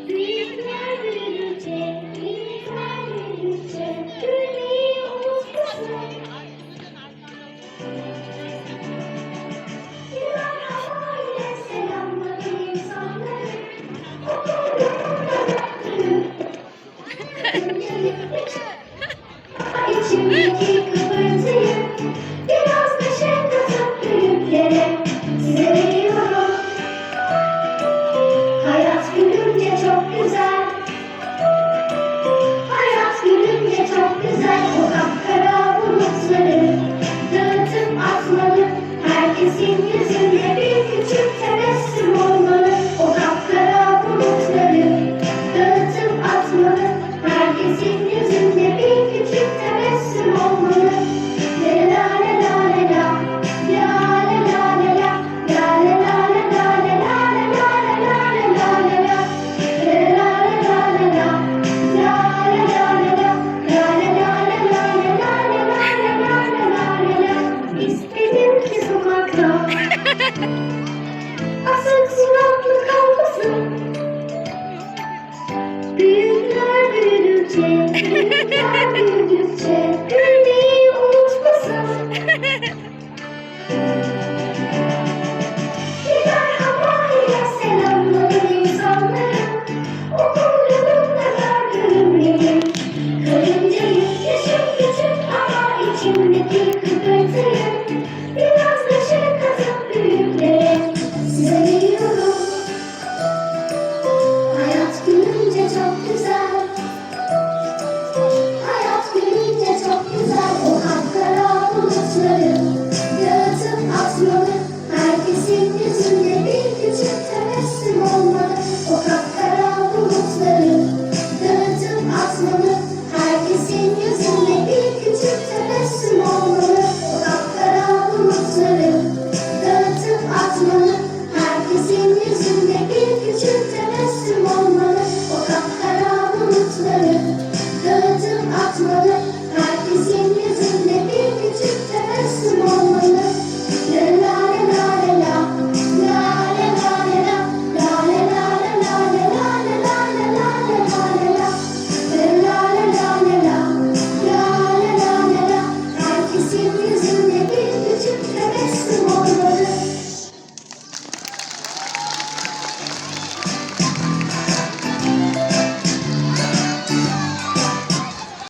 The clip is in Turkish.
Büyükler büyüdükçe, minikler büyüdükçe, gülmeyi unutmasın. Güler havayla selamladı insanları. İçimdeki kıpırtıyı biraz neşe katıp büyüklere size veriyorum. Hayat gülünce çok güzel. Hayat gülünce çok güzel. O kapkara bulutları dağıtıp atmalı. Herkesin yüzünde bir küçük tebessüm olmalı. O kapkara bulutları dağıtıp atmalı. Herkesin yüzünde bir küçük tebessüm olmalı. La la la la la la la la la la la la la la İstedim ki sokakta asık suratlı kalmasın. Büyükler büyüdükçe, büyükler büyüdükçe